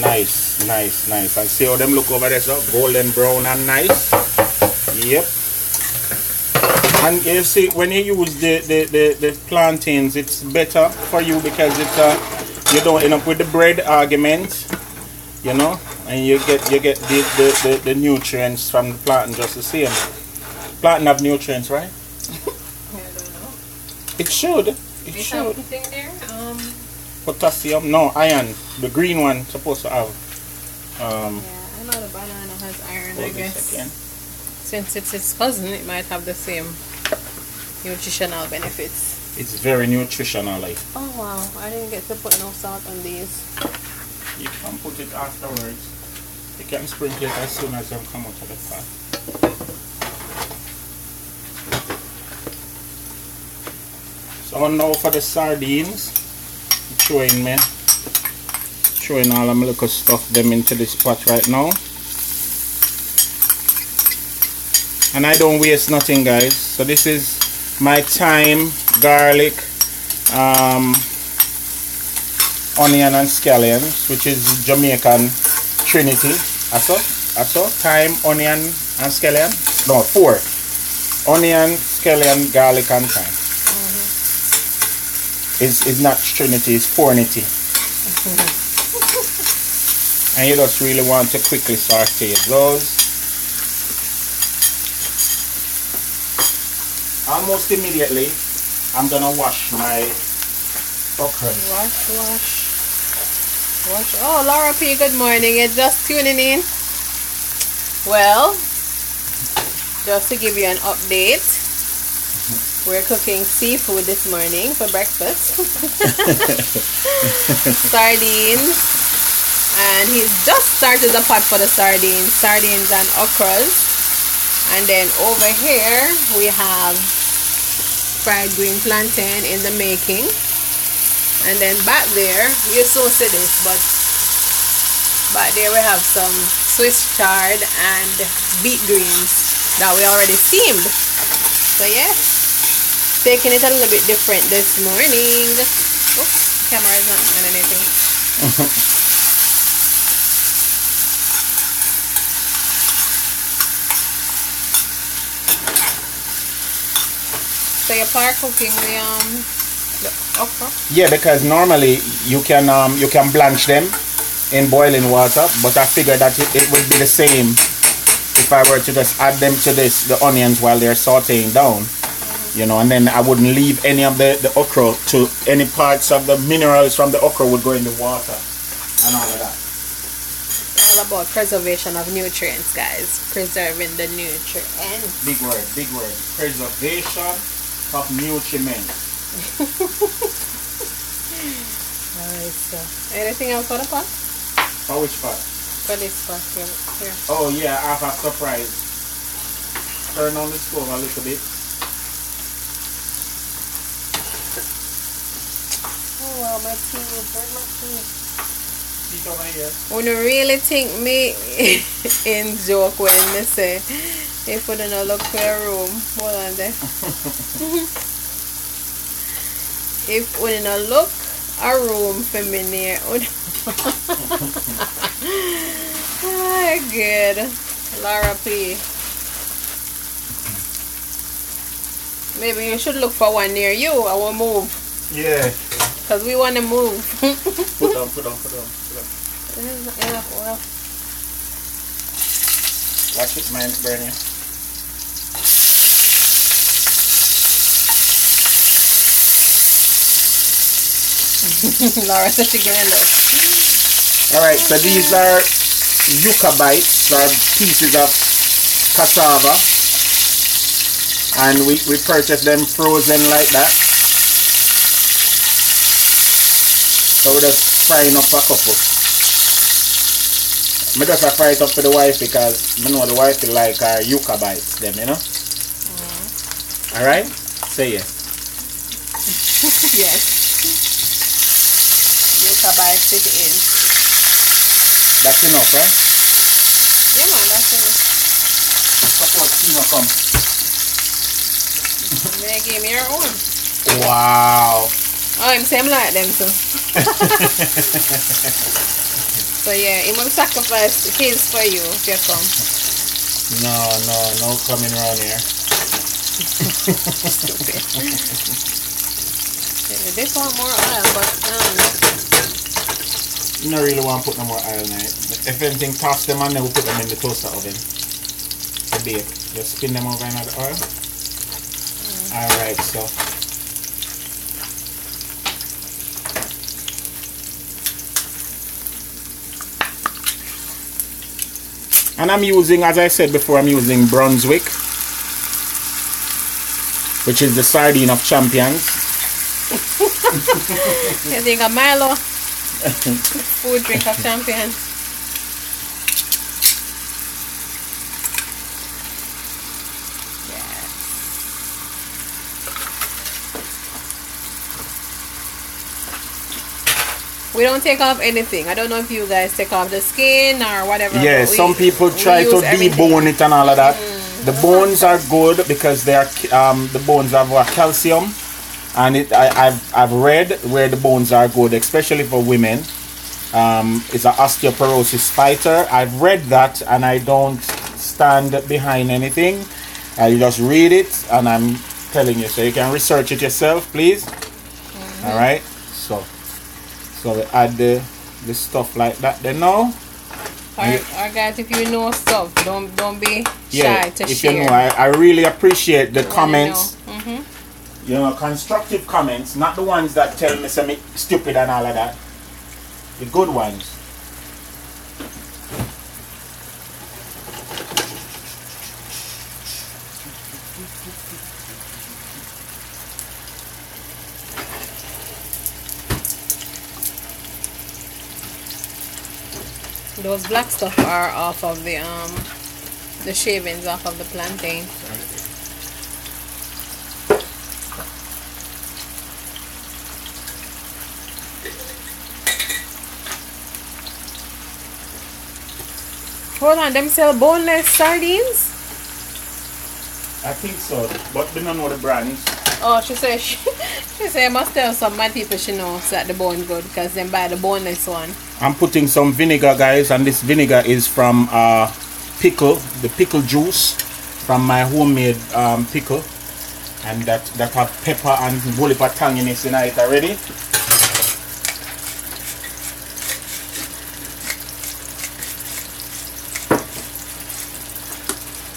Nice, nice, nice. And see how them look over there, so golden brown and nice. Yep. And you see, when you use the plantains, it's better for you because it's you don't end up with the bread argument, you know, and you get the nutrients from the plantain just the same. Plantain have nutrients, right? I don't know. It should. It Is should. something there? Potassium, no, iron. The green one supposed to have. Yeah, I know the banana has iron, I guess. Again. Since it's its cousin, it might have the same nutritional benefits. It's very nutritional, like. Oh wow, I didn't get to put no salt on these. You can put it afterwards. You can sprinkle it as soon as you come out of the pot. So now for the sardines, showing all of my little stuff them into this pot right now. And I don't waste nothing, guys. So this is my thyme, garlic, onion and scallions, which is Jamaican Trinity. Also, thyme, onion and scallion. No, 4. Onion, scallion, garlic and thyme. It's not Trinity, it's Fornity. And you just really want to quickly saute those. Almost immediately, I'm gonna wash my okra. Wash. Oh, Laura P, good morning. You're just tuning in. Well, just to give you an update, we're cooking seafood this morning for breakfast. Sardines. And he's just started the pot for the sardines and okras. And then over here we have fried green plantain in the making. And then back there, you so see this, but back there we have some Swiss chard and beet greens that we already steamed. So yeah, taking it a little bit different this morning. Oops, camera is not on anything. So you're part cooking the okra? Yeah, because normally you can blanch them in boiling water, but I figured that it would be the same if I were to just add them to the onions while they're sauteing down. You know, and then I wouldn't leave any of the okra to any parts of the minerals from the okra would go in the water and all of that. It's all about preservation of nutrients, guys. Preserving the nutrients. Big word. Preservation of nutriment. Alright, so anything else for the pot? For which part? For this pot here. Oh yeah, I have a surprise. Turn on the stove a little bit. Oh wow, my tea. Where's my tea? Sit over here. When you really think me in joke when me say if we don't look for a room, hold on there. If we don't look a room for me near. Ah, good. Laura P. Maybe you should look for one near you. I will move. Yeah. Because we want to move. Put on. Enough oil. Watch it, man, burn you. Laura said she gonna look. Alright, so these are yucca bites, or pieces of cassava. And we purchase them frozen like that. So we're just frying up a couple. I just fry it up for the wife because I know the wife will like our yucca bites them, you know? Alright? Say yes. Yes. Yucca bites it in. That's enough, right? Yeah man, that's enough. Support Tina come. May I give me your own? Wow. Oh, I'm same like them too. So yeah, he will sacrifice his for you if you come. No coming around here. This want more oil, but you don't really want to put no more oil in it. If anything, toss them and then we'll put them in the toaster oven to bake. Just spin them over in the oil. Alright, so. And I'm using, as I said before, I'm using Brunswick, which is the sardine of champions. You think of Milo? Food drink of champions. We don't take off anything. I don't know if you guys take off the skin or whatever. Yeah, some people try to debone it and all of that. The bones are good because they are the bones have calcium, and I've read where the bones are good, especially for women. It's an osteoporosis fighter. I've read that, and I don't stand behind anything. I just read it, and I'm telling you, so you can research it yourself, please. All right, so we add the stuff like that there now. Or guys, if you know stuff, don't be shy to if share. you know, I really appreciate the comments. You know, constructive comments, not the ones that tell me something stupid and all of that. The good ones. Those black stuff are off of the shavings off of the plantain. Hold on, them sell boneless sardines? I think so, but we don't know the brands. Oh, she said she said I must tell some mad people she knows that the bone good because they buy the boneless one. I'm putting some vinegar, guys, and this vinegar is from pickle, the pickle juice from my homemade pickle, and that have pepper and bully tang in it already.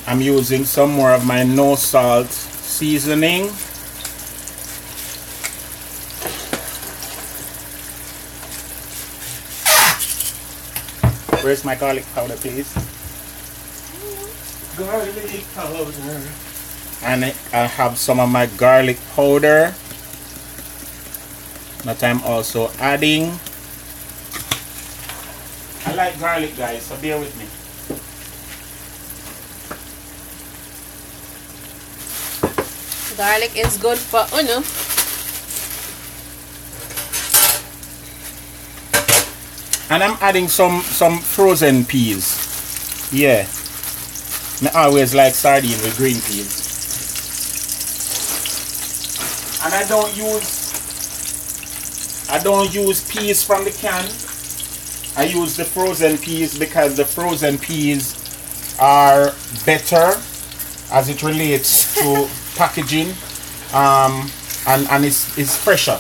I'm using some more of my no salt seasoning. Where's my garlic powder, please? Garlic powder. And I have some of my garlic powder that I'm also adding. I like garlic, guys, so bear with me. Garlic is good for uno. And I'm adding some frozen peas. Yeah. I always like sardine with green peas. And I don't use peas from the can. I use the frozen peas because the frozen peas are better as it relates to packaging, and it's fresher.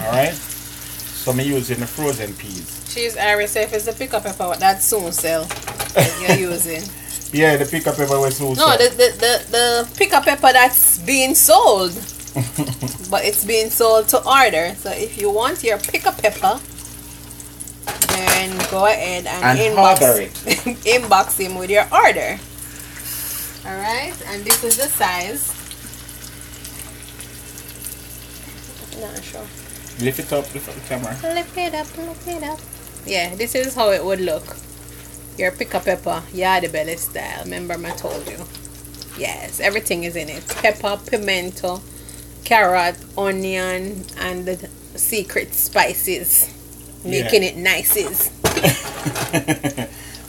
Alright? So I'm using the frozen peas. She's Irish, if it's the pickle pepper that soon sell that you're using. Yeah, the pickle pepper was soon No, sell. the pickle pepper that's being sold. But it's being sold to order. So if you want your pickle pepper, then go ahead and inbox him with your order. Alright, and this is the size. Not sure. Lift it up, lift up the camera. Lift it up, lift it up. Yeah, this is how it would look. Your pickle pepper, Yardie belly style. Remember I told you. Yes, everything is in it. Pepper, pimento, carrot, onion, and the secret spices. Making it nices.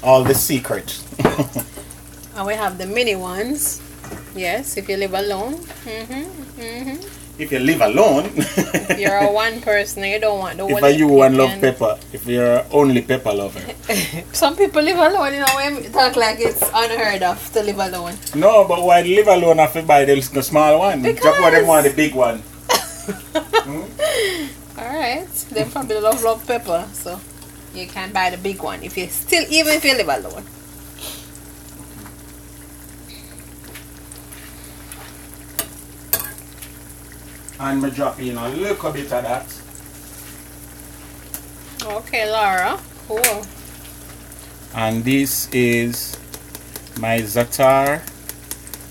All the secret. And we have the mini ones. Yes, if you live alone. If you live alone. If you're a one person, you don't want the If you one love pepper, if you're only pepper lover. Some people live alone, you know, when talk like it's unheard of to live alone. No, but why live alone if you buy the small one? Because... Just what them want the big one. Alright. They probably love pepper, so you can buy the big one if you still, even if you live alone. And me drop in a little bit of that. Okay, Laura. Cool. And this is my za'atar,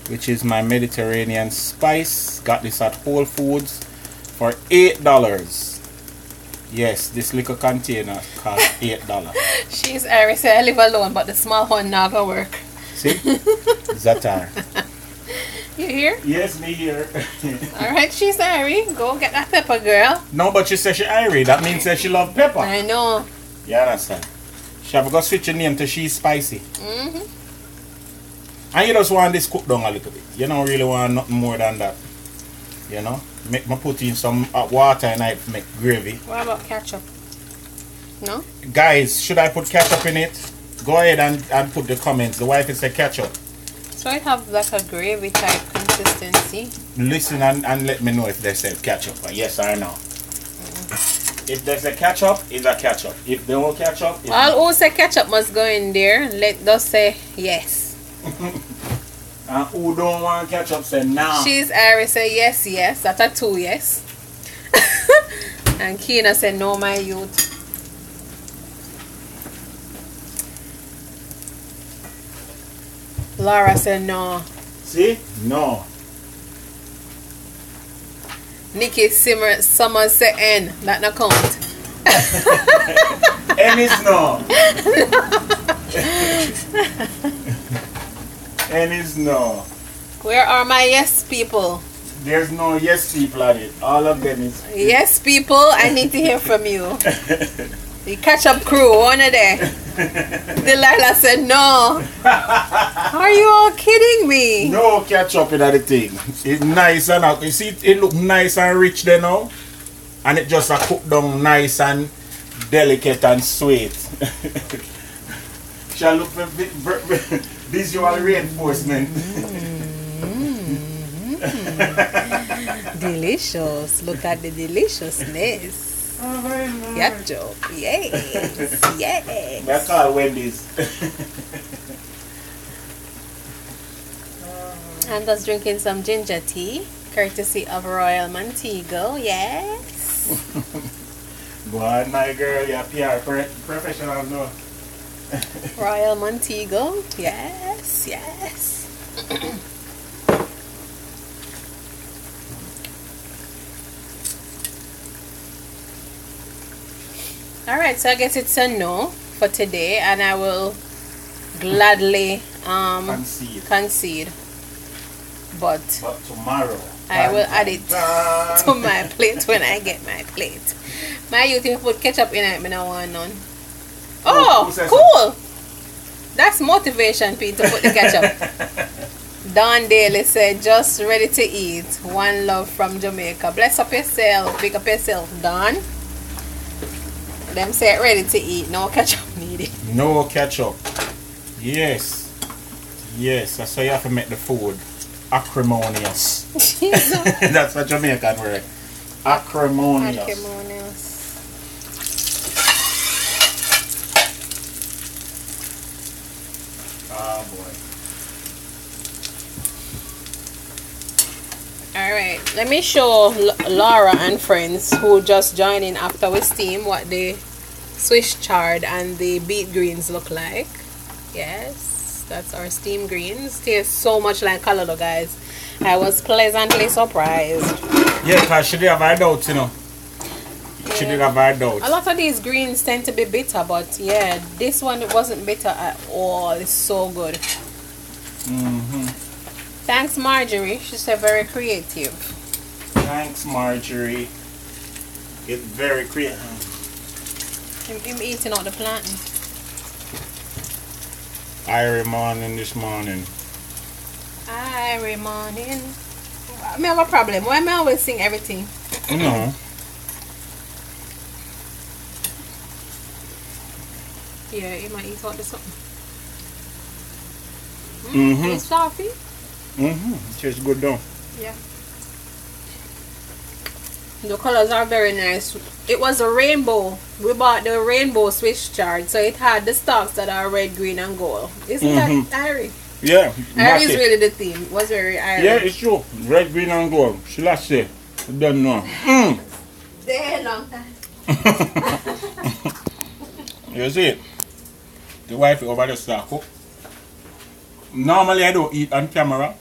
which is my Mediterranean spice. Got this at Whole Foods for $8. Yes, this little container costs $8. She's Iris, I live alone, but the small one not gonna work. See? Za'atar. You here? Yes, me here. Alright, she's Irie. Go get that pepper, girl. No, but she says she Irie. That means that she love pepper. I know. You understand? She have got to switch your name to She's Spicy. And you just want this cooked down a little bit. You don't really want nothing more than that. You know? Make me put in some water and I make gravy. What about ketchup? No? Guys, should I put ketchup in it? Go ahead and put the comments. The wife is a ketchup. So it have like a gravy type consistency. Listen and let me know if they say ketchup. Yes or no. If there's a ketchup, it's a ketchup. If there no ketchup, it's all who say ketchup must go in there. Let us say yes. And who don't want ketchup say no. She's Iris say yes, yes. That's a 2 yes. And Keena said no, my youth. Laura said no. See? No. Nikki Summers said N. That no count. N is no. N is no. Where are my yes people? There's no yes people at it. All of them is... Yes people, I need to hear from you. The ketchup crew, one of there. Delilah said no. Are you all kidding me? No ketchup in that thing. It's nice and you see it look nice and rich there now. And it just a cook down nice and delicate and sweet. Shall look for visual reinforcement. Delicious. Look at the deliciousness. Ketchup. Yes. Yes. That's all Wendy's. I'm just drinking some ginger tea, courtesy of Royal Montego. Yes. Go on, my girl. You're PR professional, no? Royal Montego. Yes. Yes. Alright, so I guess it's a no for today, and I will gladly concede. But tomorrow I will add it to my plate when I get my plate. My youth, if you put ketchup in it, I don't want none. Oh, cool! That's motivation, Pete, to put the ketchup. Don Daly said, just ready to eat. One love from Jamaica. Bless up yourself. Big up yourself, Don. Them say ready to eat. No ketchup needed. No ketchup. Yes. Yes. That's how you have to make the food acrimonious. That's what Jamaican word. Acrimonious. Acrimonious. Oh boy. Alright, let me show Laura and friends who just joined in after we steam what the Swiss chard and the beet greens look like. Yes, that's our steamed greens. Tastes so much like callaloo, guys. I was pleasantly surprised. Yeah, because she did have her doubts, you know. She did have her doubts. A lot of these greens tend to be bitter, but yeah, this one wasn't bitter at all. It's so good. Thanks, Marjorie. She's very creative. Thanks, Marjorie. It's very creative. I'm eating out the plantain. Irie morning this morning. Irie morning. I have a problem. Why am I always sing everything? No. Yeah, you might eat out the something. It's toffee. Tastes good though. Yeah. The colors are very nice. It was a rainbow. We bought the rainbow Swiss chard, so it had the stalks that are red, green, and gold. Isn't that Irie? Yeah. Irie is really the theme. It was very Irie. Yeah, it's true. Red, green, and gold. She last say. I don't know. Stay a long time. You see it? The wife over there start cook. Normally I don't eat on camera,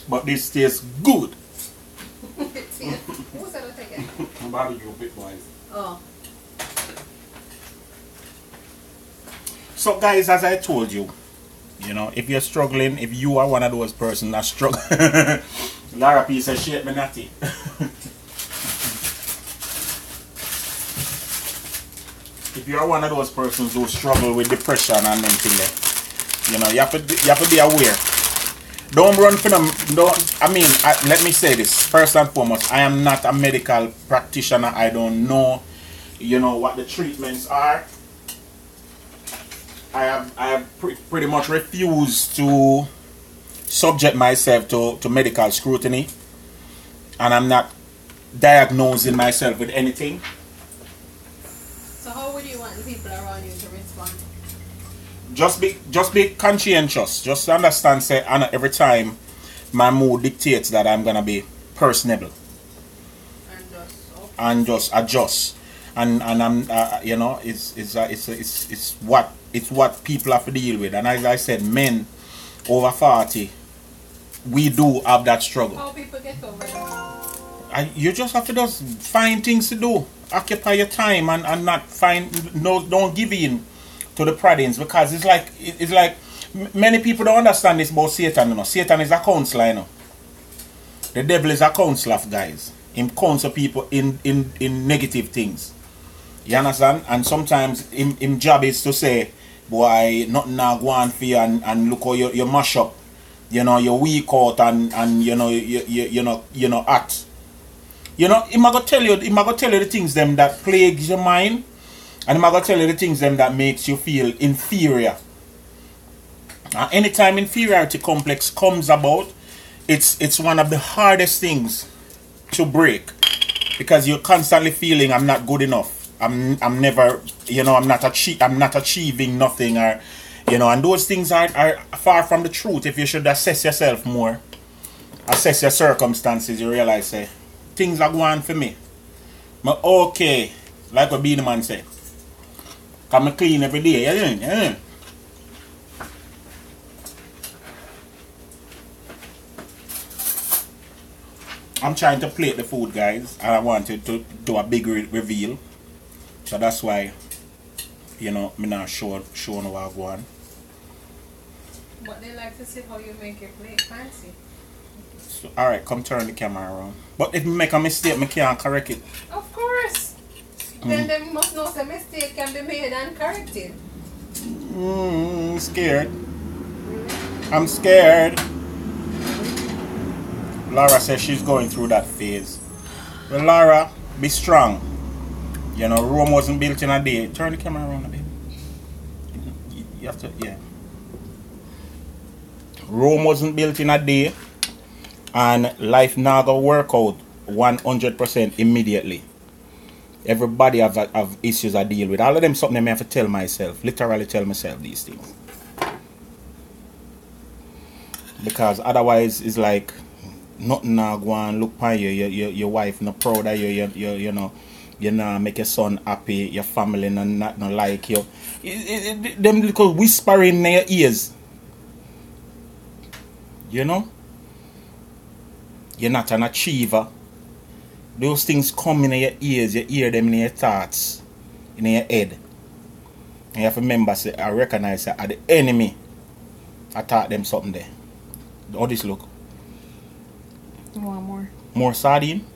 but this tastes good. Who said it again? Barbecue pit boys. Oh. So guys, as I told you, you know, if you're struggling, if you are one of those persons that struggle, Lara piece of shit, me natty. If you are one of those persons who struggle with depression and them thing there, you know, you have to be aware. Don't run for them. Let me say this first and foremost. I am not a medical practitioner. I don't know, you know, what the treatments are. I have pretty much refused to subject myself to medical scrutiny, and I'm not diagnosing myself with anything. So how would you want people around you to respond? Just be conscientious. Just understand, say, and every time my mood dictates that I'm gonna be personable and just adjust. And I'm you know, it's what people have to deal with. And as I said, men over 40, we do have that struggle. How people get over it? You just have to just find things to do, occupy your time, and not don't give in to the proddings, because it's like many people don't understand this about Satan. You know, Satan is a counselor. You know, the devil is a counselor, guys. He counsel people in negative things. You understand? And sometimes him job is to say, boy, nothing now go on for you, and look how you mash up. You know, you're weak out, and you know you know act. You know, he might go tell you the things them that plagues your mind, and he might go tell you the things them that makes you feel inferior. And anytime inferiority complex comes about, it's one of the hardest things to break, because you're constantly feeling I'm not good enough. I'm never, you know, I'm not achieving nothing, or, you know, and those things are far from the truth. If you should assess yourself more, assess your circumstances, you realize, say, things are going for me. But okay, like what Beanie Man say, come clean every day. Yeah. I'm trying to plate the food, guys, and I wanted to do a big reveal. So that's why, you know, me not showing what I want. But they like to see how you make your plate fancy. So, alright, come turn the camera around. But if I make a mistake, I can't correct it. Of course. Then they must know that mistake can be made and corrected. I'm scared. I'm scared. Laura says she's going through that phase. Well, Laura, be strong. You know, Rome wasn't built in a day. Turn the camera around a bit. You have to, yeah. Rome wasn't built in a day, and life now gonna work out 100% immediately. Everybody have issues I deal with. All of them something I have to tell myself, literally tell myself these things. Because otherwise it's like nothing now go on look on you, your wife not proud of you know. You know, make your son happy, your family not like you. Them little whispering in your ears. You know? You're not an achiever. Those things come in your ears, you hear them in your thoughts, in your head. And you have to remember, say, I recognize that at the enemy, I taught them something there. How this look? You want more? More sardine?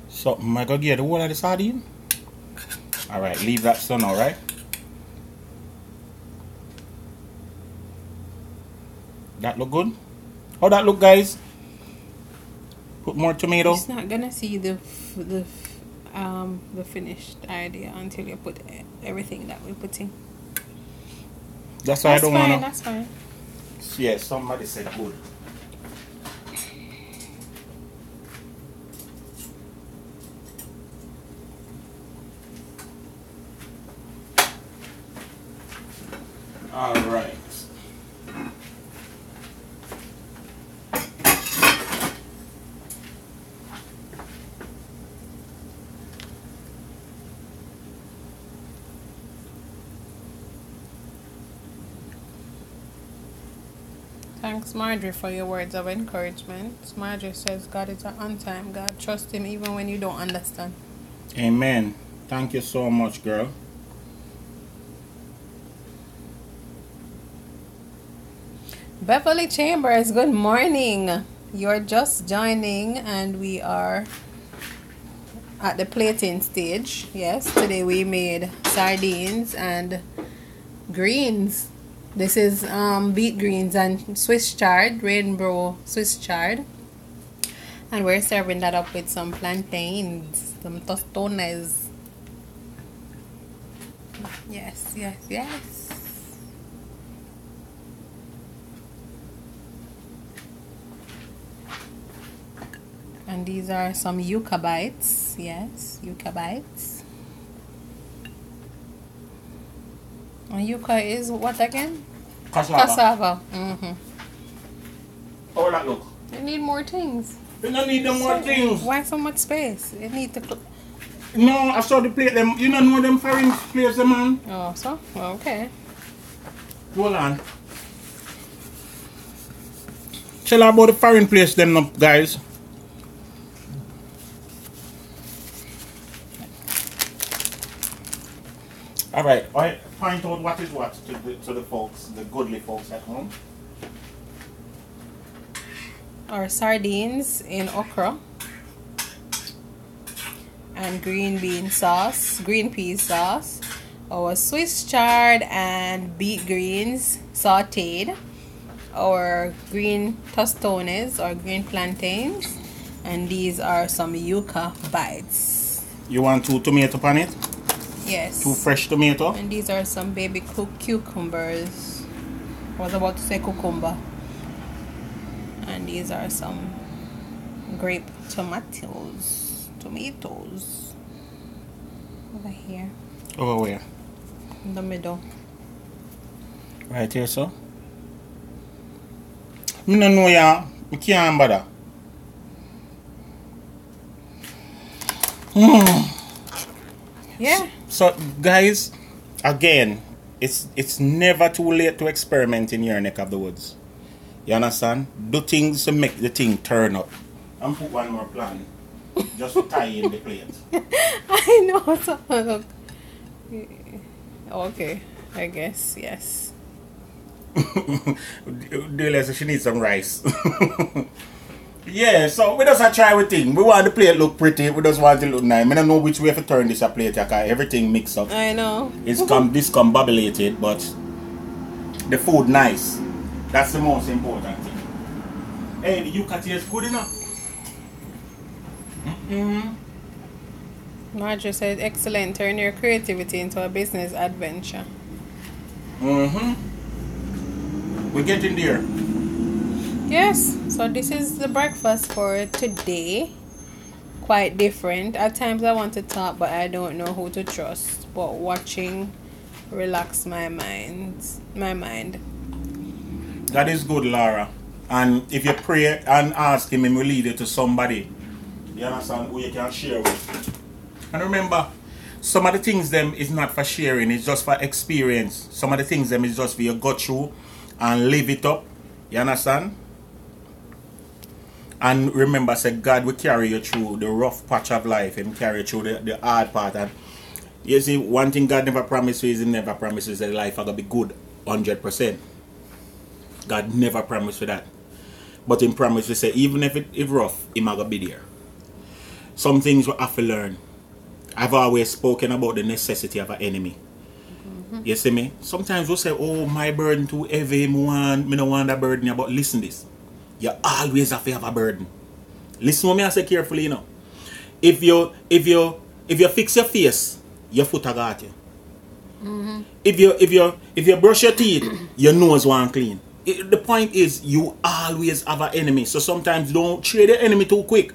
So, am I going to get the whole of the sardine? Alright, leave that so now, right? That look good? How that look, guys? Put more tomato. It's not gonna see the finished idea until you put everything that we're putting. That's why I don't want to. That's fine. Yeah, somebody said good. All right. Thanks, Marjorie, for your words of encouragement. Marjorie says God is an on-time God. Trust Him even when you don't understand. Amen. Thank you so much, girl. Beverly Chambers, good morning. You're just joining and we are at the plating stage. Yes, today we made sardines and greens. This is beet greens and Swiss chard, rainbow Swiss chard. And we're serving that up with some plantains, some tostones. Yes, yes, yes. And these are some yuca bites. Yes, yuca bites. And yuca is what again? Cassava. Cassava. Mm-hmm. How that look? You need more things. You don't need them more things. Why so much space? You need to... No, I saw the plate them. You don't know them foreign plates, them, man. Oh, so? Okay. Hold on. Tell her about the foreign place, them, no, guys. Alright, I point out what is what to the folks, the goodly folks at home. Our sardines in okra and green bean sauce, green pea sauce, our Swiss chard and beet greens sauteed, our green tostones or green plantains, and these are some yuca bites. You want 2 tomato on it? Yes. 2 fresh tomato. And these are some baby cucumbers. I was about to say cucumber. And these are some grape tomatoes. Over here. Over where? In the middle. Right here, so. I don't know, yeah. I can't bother. Yeah. So, guys, again, it's never too late to experiment in your neck of the woods. You understand? Do things to make the thing turn up. And put one more plan. Just to tie in the plate. I know. So, look. Okay. I guess, yes. Delia says she needs some rice. Yeah, so we just try with thing. We want the plate look pretty. We just want it look nice. I don't know which way to turn this plate because everything mixed up. I know. It's discombobulated, but the food nice. That's the most important thing. Hey, the yuca tastes good enough. Marjorie said, excellent. Turn your creativity into a business adventure. We're getting there. Yes, so this is the breakfast for today. Quite different. At times I want to talk, but I don't know who to trust. But watching relax my mind. That is good, Laura. And if you pray and ask him, he will lead you to somebody. You understand? Who you can share with. And remember, some of the things them is not for sharing, it's just for experience. Some of the things them is just for you go through and live it up. You understand? And remember, say God will carry you through the rough patch of life and carry you through the hard part. And you see, one thing God never promises is He never promises that life are going to be good 100%. God never promised for that. But He promised to say, even if it's rough, He might be there. Some things we have to learn. I've always spoken about the necessity of an enemy. You see me? Sometimes we say, oh, my burden too heavy, me no want that burden here. But listen this. You always have to have a burden. Listen to me, I say carefully, you know. If you fix your face, your foot are got you. If you brush your teeth, your nose won't clean. The point is, you always have an enemy. So sometimes don't trade your enemy too quick.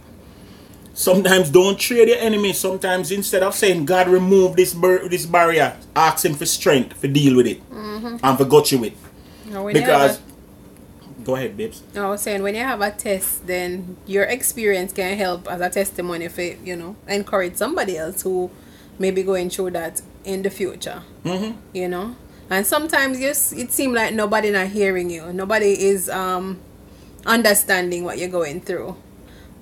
Sometimes don't trade your enemy. Sometimes instead of saying, God remove this barrier, ask him for strength to deal with it. And for got you with. Because go ahead, babes. I was saying, when you have a test, then your experience can help as a testimony for, you know, encourage somebody else who may be going through that in the future. You know? And sometimes it seems like nobody not hearing you. Nobody is understanding what you're going through.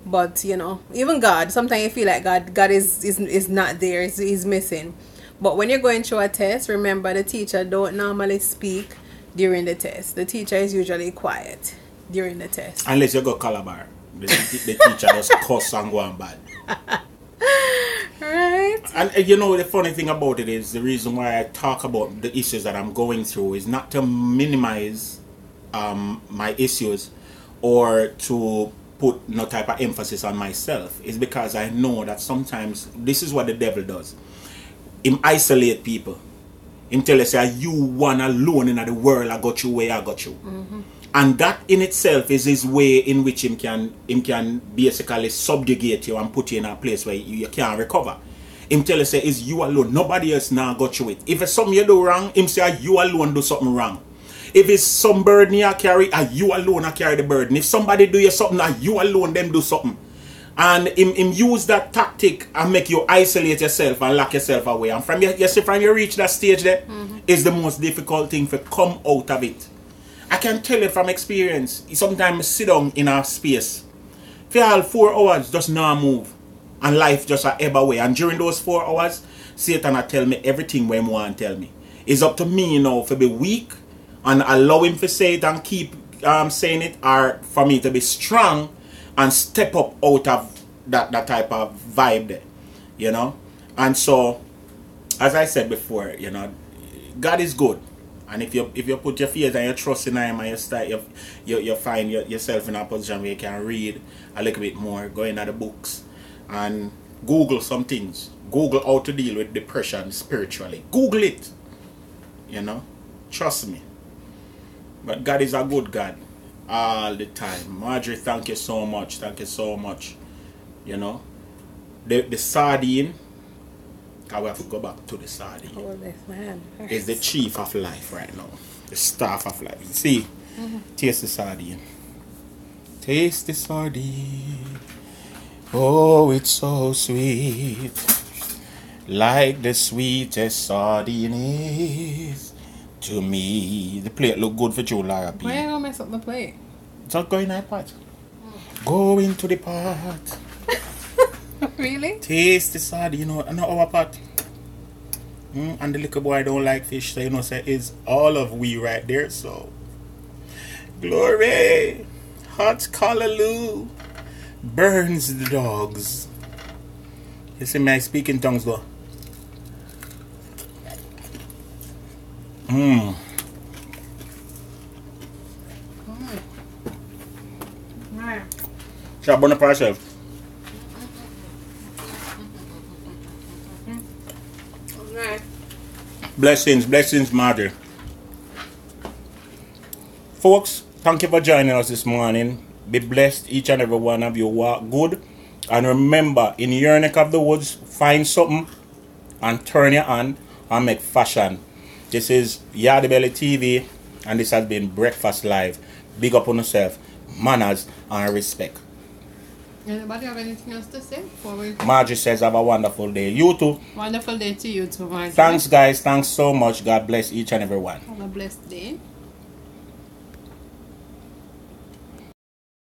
But, you know, even God, sometimes you feel like God is not there. He's missing. But when you're going through a test, remember the teacher don't normally speak during the test. The teacher is usually quiet during the test. Unless you go Calabar. The teacher just cuss and go on bad. Right. And you know, the funny thing about it is, the reason why I talk about the issues that I'm going through is not to minimize my issues or to put no type of emphasis on myself. It's because I know that sometimes this is what the devil does. Him isolate people. Him tell us, you one alone in the world, I got you where I got you. And that in itself is his way in which him can basically subjugate you and put you in a place where you can't recover. Him tell us, it's you alone. Nobody else now got you it. If it's something you do wrong, him say, you alone do something wrong. If it's some burden you carry, you alone I carry the burden. If somebody do you something, you alone them do something. And him use that tactic and make you isolate yourself and lock yourself away. And from you reach that stage there, is the most difficult thing to come out of it. I can tell you from experience, sometimes I sit down in a space. For all 4 hours, just not move. And life just a ebb away. And during those 4 hours, Satan will tell me everything what he want to tell me. It's up to me, you know, to be weak and allow him to say it and keep saying it, or for me to be strong and step up out of that type of vibe there, you know. And so, as I said before, you know, God is good. And if you put your faith and your trust in him and you start, you find yourself in a position where you can read a little bit more, go into the books and Google some things. Google how to deal with depression spiritually. Google it. You know, trust me. But God is a good God all the time. Marjorie, thank you so much. Thank you so much. You know, the sardine, I will have to go back to the sardine. Oh, this man. Is the chief of life right now. The staff of life. See, taste the sardine. Taste the sardine. Oh, it's so sweet. Like the sweetest sardine is to me. The plate look good for you, Lara P. Why are you gonna mess up the plate? It's not going in that pot. Go into the pot. Really? Taste the sardine, you know, and our pot. And the little boy don't like fish, so you know, say it's all of we right there. So glory, hot callaloo burns the dogs. You see me, I speak in tongues though. Shall I burn up ourselves? Blessings, Marjorie. Folks, thank you for joining us this morning. Be blessed, each and every one of you. Walk good. And remember, in your neck of the woods, find something and turn your hand and make fashion. This is Yardie Belly TV, and this has been Breakfast Live. Big up on yourself, manners and respect. Anybody have anything else to say before we... Margie says, have a wonderful day. You too. Wonderful day to you too, Margie. Thanks, guys. Thanks so much. God bless each and every one. Have a blessed day.